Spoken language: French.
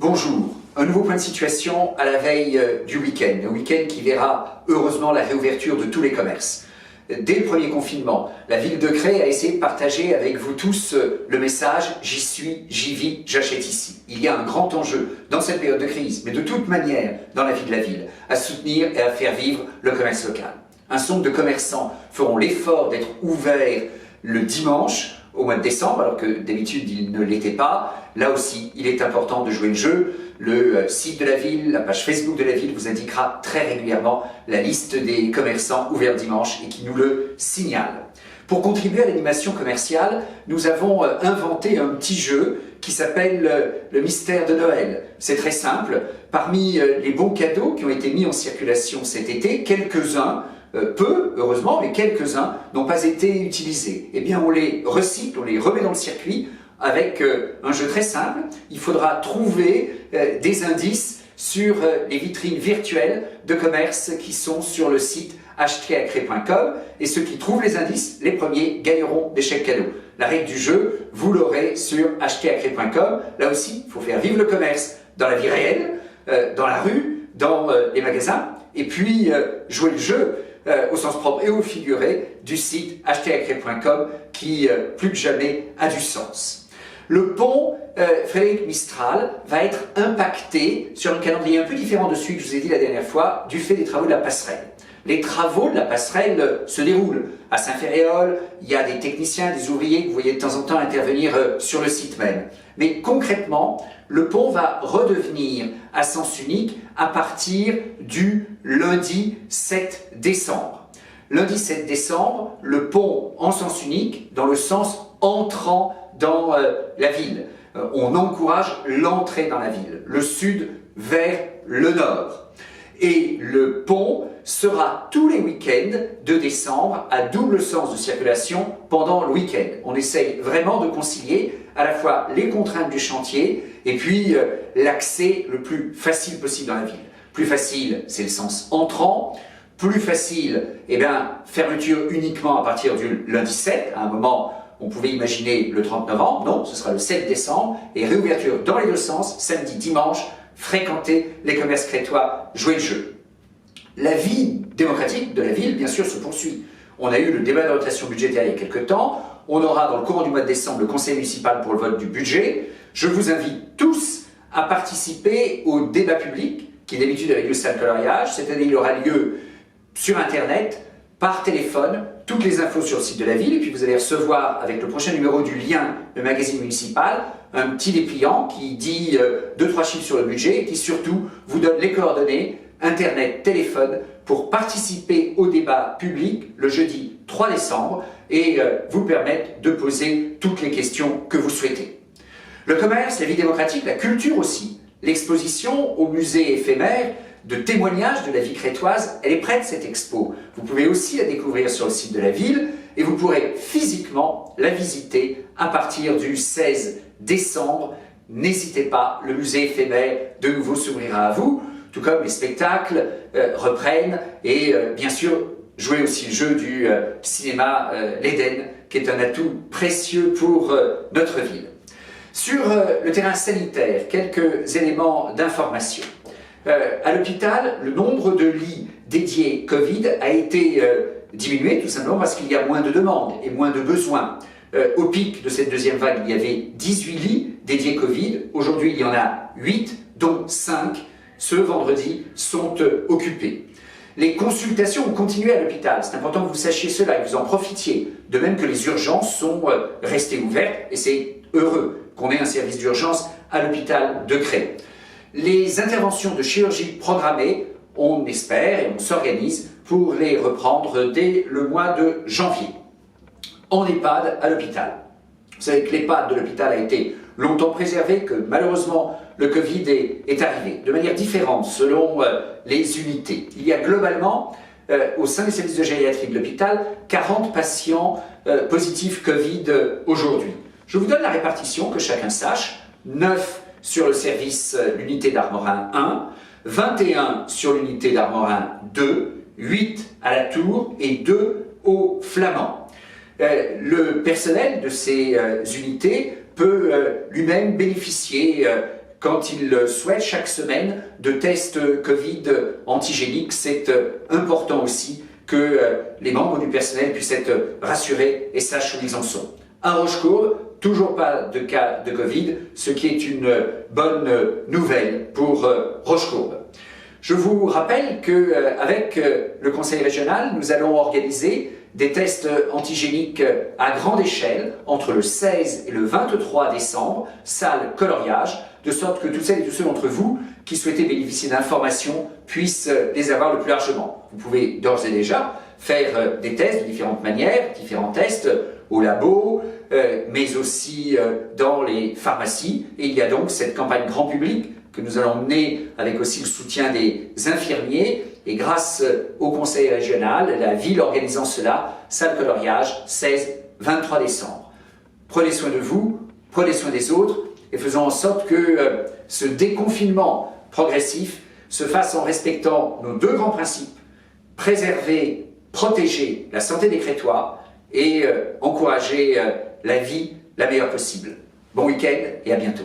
Bonjour, un nouveau point de situation à la veille du week-end. Un week-end qui verra heureusement la réouverture de tous les commerces. Dès le premier confinement, la ville de Cré a essayé de partager avec vous tous le message « J'y suis, j'y vis, j'achète ici ». Il y a un grand enjeu dans cette période de crise, mais de toute manière dans la vie de la ville, à soutenir et à faire vivre le commerce local. Un certain nombre de commerçants feront l'effort d'être ouverts le dimanche au mois de décembre, alors que d'habitude ils ne l'étaient pas. Là aussi, il est important de jouer le jeu. Le site de la ville, la page Facebook de la ville vous indiquera très régulièrement la liste des commerçants ouverts dimanche et qui nous le signale. Pour contribuer à l'animation commerciale, nous avons inventé un petit jeu qui s'appelle le mystère de Noël. C'est très simple. Parmi les bons cadeaux qui ont été mis en circulation cet été, quelques-uns, peu, heureusement, mais quelques-uns n'ont pas été utilisés. Eh bien, on les recycle, on les remet dans le circuit avec un jeu très simple. Il faudra trouver des indices sur les vitrines virtuelles de commerce qui sont sur le site acheteracré.com et ceux qui trouvent les indices, les premiers, gagneront des chèques cadeaux. La règle du jeu, vous l'aurez sur acheteracré.com. Là aussi, il faut faire vivre le commerce dans la vie réelle, dans la rue, dans les magasins, et puis jouer le jeu au sens propre et au figuré du site acheteracré.com qui, plus que jamais, a du sens. Le pont Frédéric Mistral va être impacté sur un calendrier un peu différent de celui que je vous ai dit la dernière fois, du fait des travaux de la passerelle. Les travaux de la passerelle se déroulent à Saint-Ferréol, il y a des techniciens, des ouvriers que vous voyez de temps en temps intervenir sur le site même. Mais concrètement, le pont va redevenir à sens unique à partir du lundi 7 décembre. Lundi 7 décembre, le pont en sens unique, dans le sens entrant dans la ville. On encourage l'entrée dans la ville, le sud vers le nord. Et le pont sera tous les week-ends de décembre à double sens de circulation pendant le week-end. On essaye vraiment de concilier à la fois les contraintes du chantier et puis l'accès le plus facile possible dans la ville. Plus facile, c'est le sens entrant. Plus facile, eh bien, fermeture uniquement à partir du lundi 7, à un moment on pouvait imaginer le 30 novembre, non, ce sera le 7 décembre, et réouverture dans les deux sens, samedi, dimanche, fréquenter les commerces crétois, jouer le jeu. La vie démocratique de la ville, bien sûr, se poursuit. On a eu le débat d'orientation budgétaire il y a quelques temps, on aura dans le courant du mois de décembre le conseil municipal pour le vote du budget. Je vous invite tous à participer au débat public, qui d'habitude avec le salle coloriage. Cette année, il aura lieu sur Internet, par téléphone, toutes les infos sur le site de la ville, et puis vous allez recevoir avec le prochain numéro du Lien, le magazine municipal, un petit dépliant qui dit 2-3 chiffres sur le budget et qui surtout vous donne les coordonnées, Internet, téléphone, pour participer au débat public le jeudi 3 décembre et vous permettre de poser toutes les questions que vous souhaitez. Le commerce, la vie démocratique, la culture aussi, l'exposition au musée éphémère de témoignages de la vie crétoise, elle est prête cette expo. Vous pouvez aussi la découvrir sur le site de la ville et vous pourrez physiquement la visiter à partir du 16 décembre. N'hésitez pas, le musée éphémère de nouveau s'ouvrira à vous, tout comme les spectacles reprennent et bien sûr jouer aussi le jeu du cinéma l'Éden qui est un atout précieux pour notre ville. Sur le terrain sanitaire, quelques éléments d'information. À l'hôpital, le nombre de lits dédiés Covid a été diminué tout simplement parce qu'il y a moins de demandes et moins de besoins. Au pic de cette deuxième vague, il y avait 18 lits dédiés Covid. Aujourd'hui, il y en a 8, dont 5, ce vendredi, sont occupés. Les consultations ont continué à l'hôpital. C'est important que vous sachiez cela et que vous en profitiez. De même que les urgences sont restées ouvertes et c'est heureux qu'on ait un service d'urgence à l'hôpital de Cré. Les interventions de chirurgie programmées, on espère et on s'organise pour les reprendre dès le mois de janvier. En EHPAD à l'hôpital. Vous savez que l'EHPAD de l'hôpital a été longtemps préservé, que malheureusement le Covid est arrivé de manière différente selon les unités. Il y a globalement, au sein des services de gériatrie de l'hôpital, 40 patients positifs Covid aujourd'hui. Je vous donne la répartition, que chacun sache. 9 sur le service, l'unité d'Armorin 1, 21 sur l'unité d'Armorin 2, 8 à la Tour et 2 au Flamand. Le personnel de ces unités peut lui-même bénéficier quand ils souhaitent chaque semaine de tests Covid antigéniques. C'est important aussi que les membres du personnel puissent être rassurés et sachent où ils en sont. À Rochecourbe, toujours pas de cas de Covid, ce qui est une bonne nouvelle pour Rochecourbe. Je vous rappelle qu'avec le Conseil régional, nous allons organiser des tests antigéniques à grande échelle entre le 16 et le 23 décembre, salle coloriage, de sorte que toutes celles et tous ceux d'entre vous qui souhaitez bénéficier d'informations puissent les avoir le plus largement. Vous pouvez d'ores et déjà faire des tests de différentes manières, différents tests au labo, mais aussi dans les pharmacies. Et il y a donc cette campagne grand public que nous allons mener avec aussi le soutien des infirmiers. Et grâce au Conseil régional, la ville organisant cela, salle coloriage, 16-23 décembre. Prenez soin de vous, prenez soin des autres et faisons en sorte que ce déconfinement progressif se fasse en respectant nos deux grands principes: préserver, protéger la santé des Crétois et encourager la vie la meilleure possible. Bon week-end et à bientôt.